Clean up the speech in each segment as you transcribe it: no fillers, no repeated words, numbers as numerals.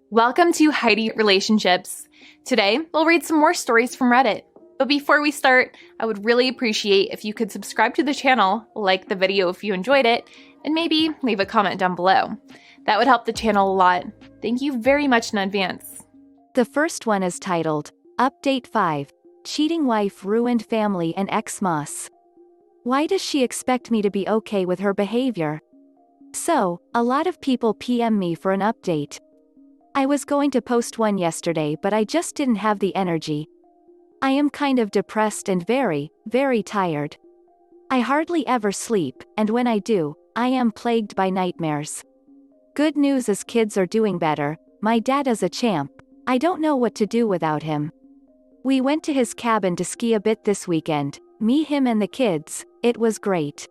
Welcome to Heidi Relationships. Today, we'll read some more stories from Reddit. But before we start, I would really appreciate if you could subscribe to the channel, like the video if you enjoyed it, and maybe leave a comment down below. That would help the channel a lot. Thank you very much in advance. The first one is titled, Update 5, Cheating Wife Ruined Family and Ex-Moss. Why does she expect me to be okay with her behavior? So, a lot of people PM me for an update. I was going to post one yesterday but I just didn't have the energy. I am kind of depressed and very, very tired. I hardly ever sleep, and when I do, I am plagued by nightmares. Good news is kids are doing better. My dad is a champ. I don't know what to do without him. We went to his cabin to ski a bit this weekend, me, him and the kids. It was great.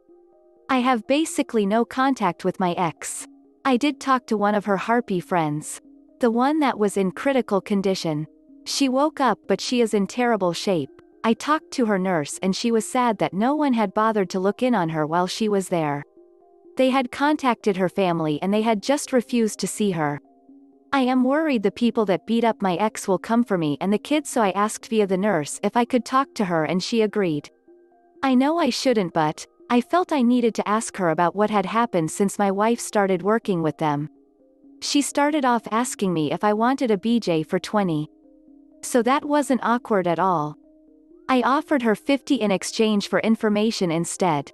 I have basically no contact with my ex. I did talk to one of her harpy friends. The one that was in critical condition. She woke up but she is in terrible shape. I talked to her nurse and she was sad that no one had bothered to look in on her while she was there. They had contacted her family and they had just refused to see her. I am worried the people that beat up my ex will come for me and the kids, so I asked via the nurse if I could talk to her and she agreed. I know I shouldn't, but I felt I needed to ask her about what had happened since my wife started working with them. She started off asking me if I wanted a BJ for 20. So that wasn't awkward at all. I offered her 50 in exchange for information instead.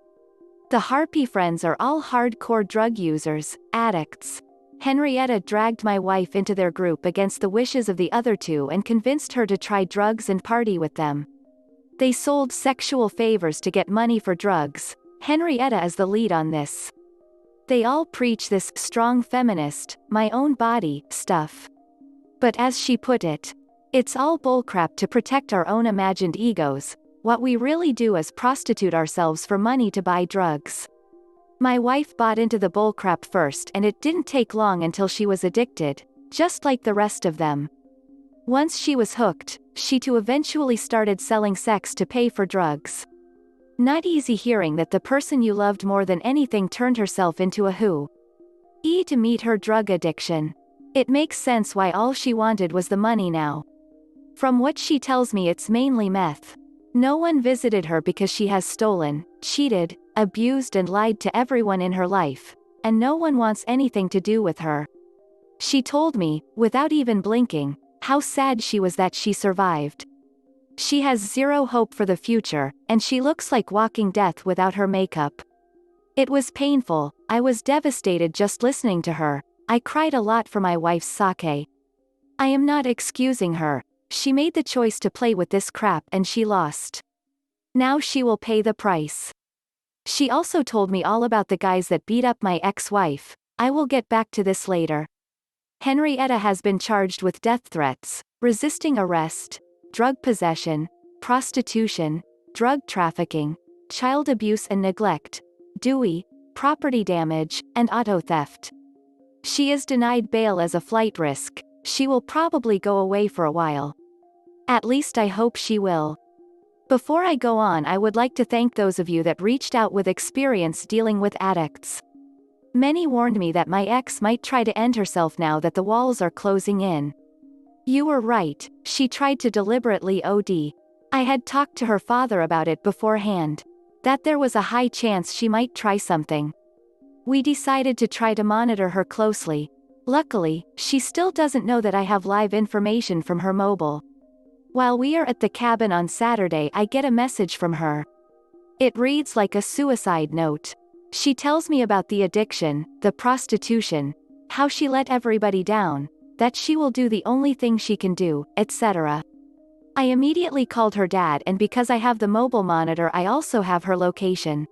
The harpy friends are all hardcore drug users, addicts. Henrietta dragged my wife into their group against the wishes of the other two and convinced her to try drugs and party with them. They sold sexual favors to get money for drugs. Henrietta is the lead on this. They all preach this strong feminist, my own body stuff. But as she put it, it's all bullcrap to protect our own imagined egos. What we really do is prostitute ourselves for money to buy drugs. My wife bought into the bullcrap first and it didn't take long until she was addicted, just like the rest of them. Once she was hooked, she too eventually started selling sex to pay for drugs. Not easy hearing that the person you loved more than anything turned herself into a who-e to meet her drug addiction. It makes sense why all she wanted was the money now. From what she tells me, it's mainly meth. No one visited her because she has stolen, cheated, abused and lied to everyone in her life, and no one wants anything to do with her. She told me, without even blinking, how sad she was that she survived. She has zero hope for the future, and she looks like walking death without her makeup. It was painful. I was devastated just listening to her. I cried a lot for my wife's sake. I am not excusing her. She made the choice to play with this crap and she lost. Now she will pay the price. She also told me all about the guys that beat up my ex-wife. I will get back to this later. Henrietta has been charged with death threats, resisting arrest, drug possession, prostitution, drug trafficking, child abuse and neglect, Dewey, property damage, and auto theft. She is denied bail as a flight risk. She will probably go away for a while. At least I hope she will. Before I go on, I would like to thank those of you that reached out with experience dealing with addicts. Many warned me that my ex might try to end herself now that the walls are closing in. You were right, she tried to deliberately OD. I had talked to her father about it beforehand. That there was a high chance she might try something. We decided to try to monitor her closely. Luckily, she still doesn't know that I have live information from her mobile. While we are at the cabin on Saturday, I get a message from her. It reads like a suicide note. She tells me about the addiction, the prostitution, how she let everybody down, that she will do the only thing she can do, etc. I immediately called her dad, and because I have the mobile monitor, I also have her location.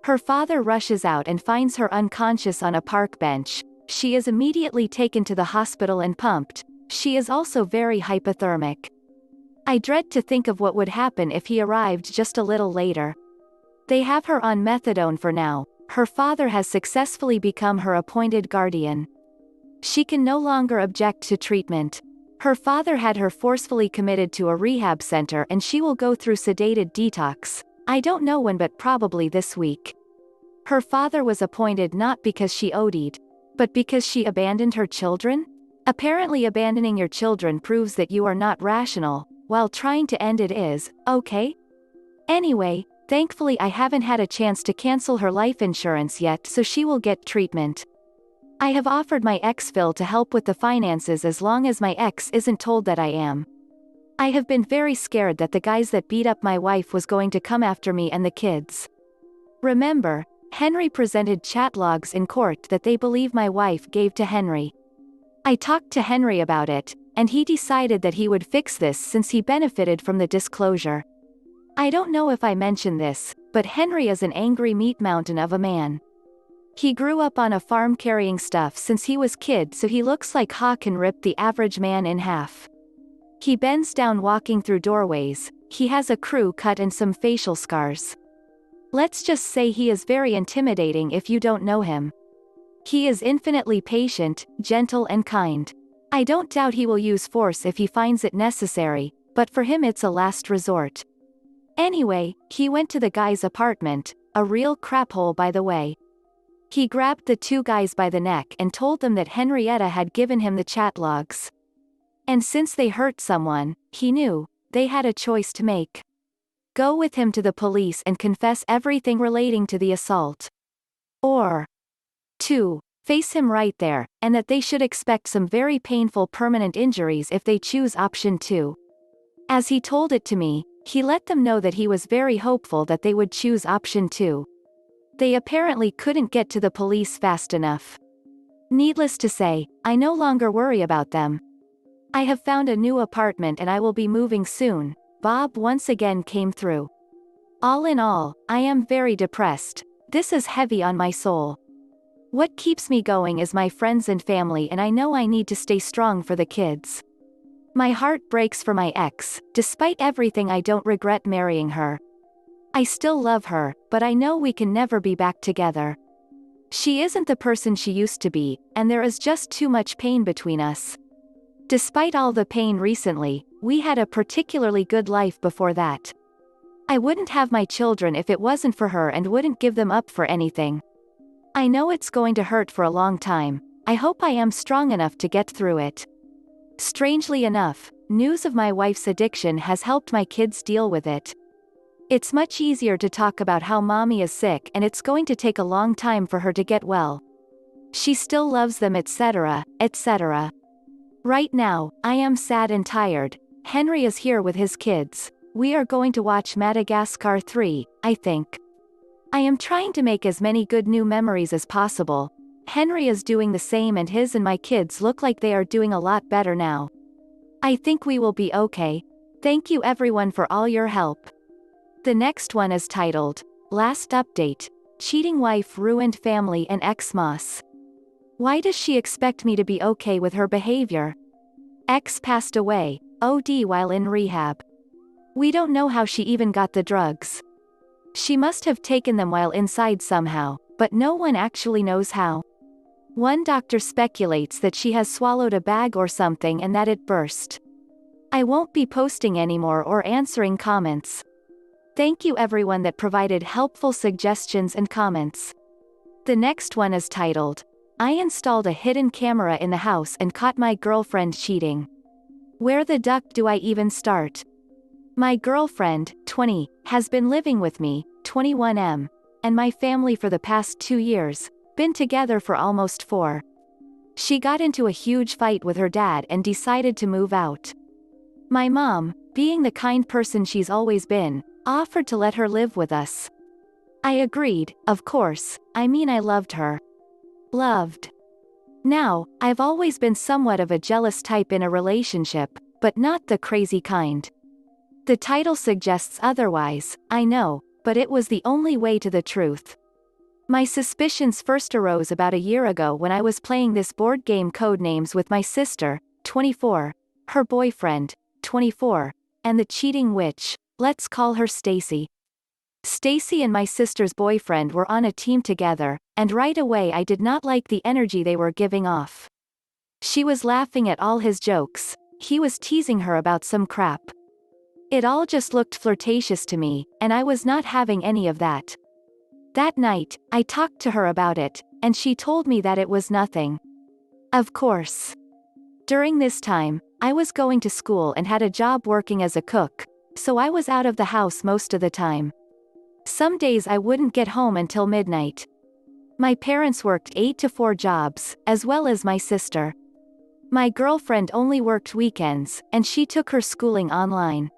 Her father rushes out and finds her unconscious on a park bench. She is immediately taken to the hospital and pumped. She is also very hypothermic. I dread to think of what would happen if he arrived just a little later. They have her on methadone for now. Her father has successfully become her appointed guardian. She can no longer object to treatment. Her father had her forcefully committed to a rehab center and she will go through sedated detox. I don't know when, but probably this week. Her father was appointed not because she OD'd, but because she abandoned her children? Apparently abandoning your children proves that you are not rational, while trying to end it is, okay? Anyway, thankfully I haven't had a chance to cancel her life insurance yet, so she will get treatment. I have offered my ex Phil to help with the finances as long as my ex isn't told that I am. I have been very scared that the guys that beat up my wife was going to come after me and the kids. Remember, Henry presented chat logs in court that they believe my wife gave to Henry. I talked to Henry about it, and he decided that he would fix this since he benefited from the disclosure. I don't know if I mentioned this, but Henry is an angry meat mountain of a man. He grew up on a farm carrying stuff since he was kid, so he looks like Hawk can rip the average man in half. He bends down walking through doorways, he has a crew cut and some facial scars. Let's just say he is very intimidating if you don't know him. He is infinitely patient, gentle and kind. I don't doubt he will use force if he finds it necessary, but for him it's a last resort. Anyway, he went to the guy's apartment, a real crap hole by the way. He grabbed the two guys by the neck and told them that Henrietta had given him the chat logs. And since they hurt someone, he knew, they had a choice to make. Go with him to the police and confess everything relating to the assault. Or 2. Face him right there, and that they should expect some very painful permanent injuries if they choose option 2. As he told it to me, he let them know that he was very hopeful that they would choose option 2. They apparently couldn't get to the police fast enough. Needless to say, I no longer worry about them. I have found a new apartment and I will be moving soon. Bob once again came through. All in all, I am very depressed. This is heavy on my soul. What keeps me going is my friends and family, and I know I need to stay strong for the kids. My heart breaks for my ex. Despite everything, I don't regret marrying her. I still love her, but I know we can never be back together. She isn't the person she used to be, and there is just too much pain between us. Despite all the pain recently, we had a particularly good life before that. I wouldn't have my children if it wasn't for her and wouldn't give them up for anything. I know it's going to hurt for a long time. I hope I am strong enough to get through it. Strangely enough, news of my wife's addiction has helped my kids deal with it. It's much easier to talk about how mommy is sick and it's going to take a long time for her to get well. She still loves them, etc., etc. Right now, I am sad and tired. Henry is here with his kids. We are going to watch Madagascar 3, I think. I am trying to make as many good new memories as possible. Henry is doing the same and his and my kids look like they are doing a lot better now. I think we will be okay. Thank you everyone for all your help. The next one is titled, Last Update, Cheating Wife Ruined Family and Ex-Moss. Why does she expect me to be okay with her behavior? Ex passed away, OD while in rehab. We don't know how she even got the drugs. She must have taken them while inside somehow, but no one actually knows how. One doctor speculates that she has swallowed a bag or something and that it burst. I won't be posting anymore or answering comments. Thank you everyone that provided helpful suggestions and comments. The next one is titled, I installed a hidden camera in the house and caught my girlfriend cheating. Where the duck do I even start? My girlfriend, 20, has been living with me, 21m, and my family for the past 2 years, been together for almost 4. She got into a huge fight with her dad and decided to move out. My mom, being the kind person she's always been, offered to let her live with us. I agreed, of course. I mean, I loved her. Loved. Now, I've always been somewhat of a jealous type in a relationship, but not the crazy kind. The title suggests otherwise, I know, but it was the only way to the truth. My suspicions first arose about a year ago when I was playing this board game Codenames with my sister, 24, her boyfriend, 24, and the cheating witch, let's call her Stacy. Stacy and my sister's boyfriend were on a team together, and right away I did not like the energy they were giving off. She was laughing at all his jokes, he was teasing her about some crap. It all just looked flirtatious to me, and I was not having any of that. That night, I talked to her about it, and she told me that it was nothing. Of course. During this time, I was going to school and had a job working as a cook, so I was out of the house most of the time. Some days I wouldn't get home until midnight. My parents worked 8 to 4 jobs, as well as my sister. My girlfriend only worked weekends, and she took her schooling online.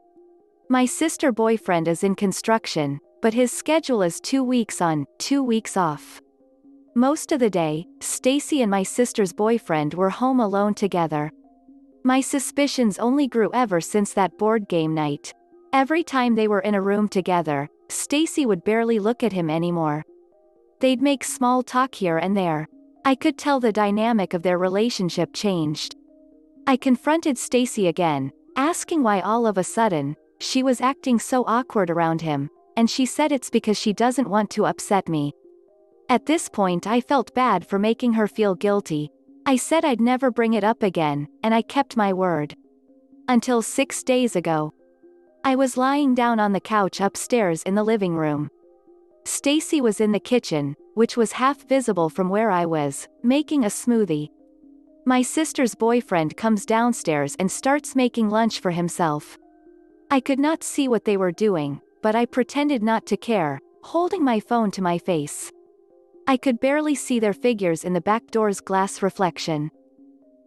My sister boyfriend is in construction, but his schedule is 2 weeks on, 2 weeks off. Most of the day, Stacy and my sister's boyfriend were home alone together. My suspicions only grew ever since that board game night. Every time they were in a room together, Stacy would barely look at him anymore. They'd make small talk here and there. I could tell the dynamic of their relationship changed. I confronted Stacy again, asking why all of a sudden, she was acting so awkward around him, and she said it's because she doesn't want to upset me. At this point I felt bad for making her feel guilty. I said I'd never bring it up again, and I kept my word. Until 6 days ago. I was lying down on the couch upstairs in the living room. Stacy was in the kitchen, which was half visible from where I was, making a smoothie. My sister's boyfriend comes downstairs and starts making lunch for himself. I could not see what they were doing, but I pretended not to care, holding my phone to my face. I could barely see their figures in the back door's glass reflection.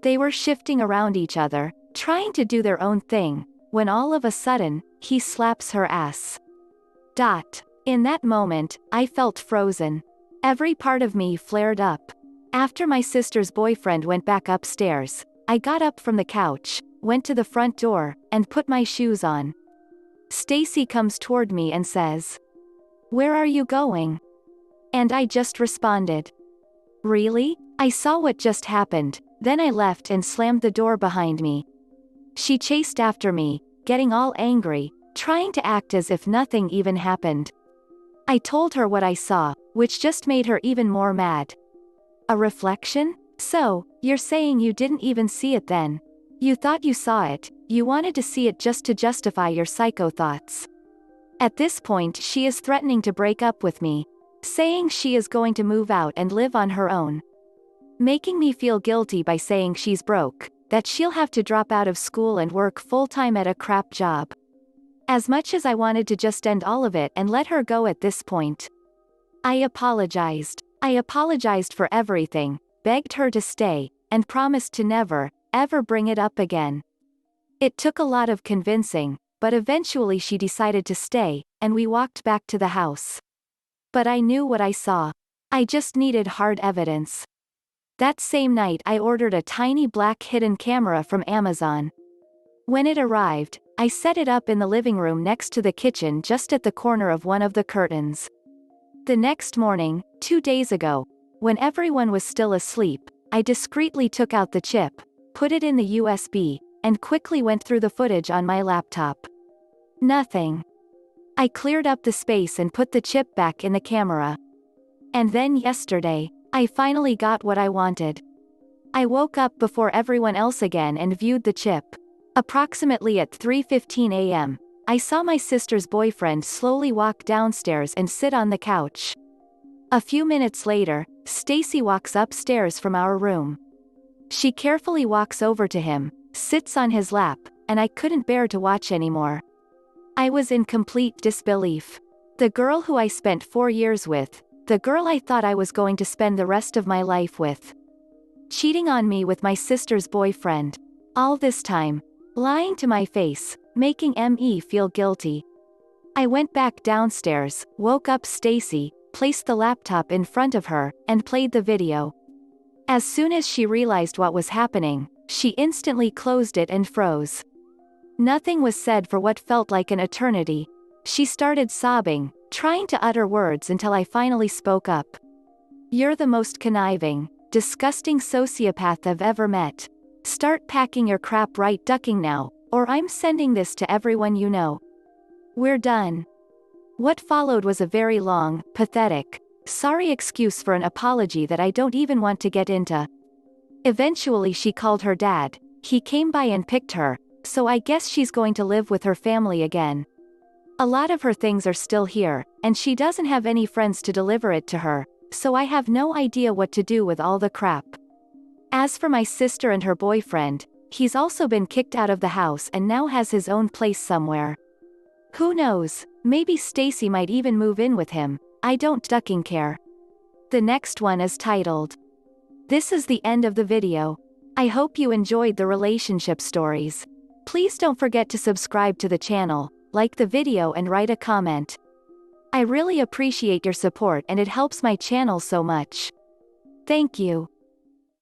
They were shifting around each other, trying to do their own thing, when all of a sudden, he slaps her ass. In that moment, I felt frozen. Every part of me flared up. After my sister's boyfriend went back upstairs, I got up from the couch, went to the front door, and put my shoes on. Stacy comes toward me and says, "Where are you going?" And I just responded, "Really? I saw what just happened," then I left and slammed the door behind me. She chased after me, getting all angry, trying to act as if nothing even happened. I told her what I saw, which just made her even more mad. "A reflection? So, you're saying you didn't even see it then? You thought you saw it, you wanted to see it just to justify your psycho thoughts." At this point she is threatening to break up with me, saying she is going to move out and live on her own. Making me feel guilty by saying she's broke, that she'll have to drop out of school and work full-time at a crap job. As much as I wanted to just end all of it and let her go at this point. I apologized. I apologized for everything, begged her to stay, and promised to never, ever bring it up again. It took a lot of convincing, but eventually she decided to stay, and we walked back to the house. But I knew what I saw. I just needed hard evidence. That same night I ordered a tiny black hidden camera from Amazon. When it arrived, I set it up in the living room next to the kitchen just at the corner of one of the curtains. The next morning, 2 days ago, when everyone was still asleep, I discreetly took out the chip, put it in the USB, and quickly went through the footage on my laptop. Nothing. I cleared up the space and put the chip back in the camera. And then yesterday, I finally got what I wanted. I woke up before everyone else again and viewed the chip. Approximately at 3:15 a.m., I saw my sister's boyfriend slowly walk downstairs and sit on the couch. A few minutes later, Stacy walks upstairs from our room. She carefully walks over to him, sits on his lap, and I couldn't bear to watch anymore. I was in complete disbelief. The girl who I spent 4 years with, the girl I thought I was going to spend the rest of my life with. Cheating on me with my sister's boyfriend. All this time. Lying to my face, making me feel guilty. I went back downstairs, woke up Stacy, placed the laptop in front of her, and played the video. As soon as she realized what was happening, she instantly closed it and froze. Nothing was said for what felt like an eternity. She started sobbing, trying to utter words until I finally spoke up. "You're the most conniving, disgusting sociopath I've ever met. Start packing your crap right ducking now, or I'm sending this to everyone you know. We're done." What followed was a very long, pathetic, sorry excuse for an apology that I don't even want to get into. Eventually she called her dad. He came by and picked her, so I guess she's going to live with her family again. A lot of her things are still here, and she doesn't have any friends to deliver it to her, so I have no idea what to do with all the crap. As for my sister and her boyfriend, he's also been kicked out of the house and now has his own place somewhere. Who knows, maybe Stacy might even move in with him. I don't ducking care. The next one is titled. This is the end of the video. I hope you enjoyed the relationship stories. Please don't forget to subscribe to the channel, like the video and write a comment. I really appreciate your support and it helps my channel so much. Thank you.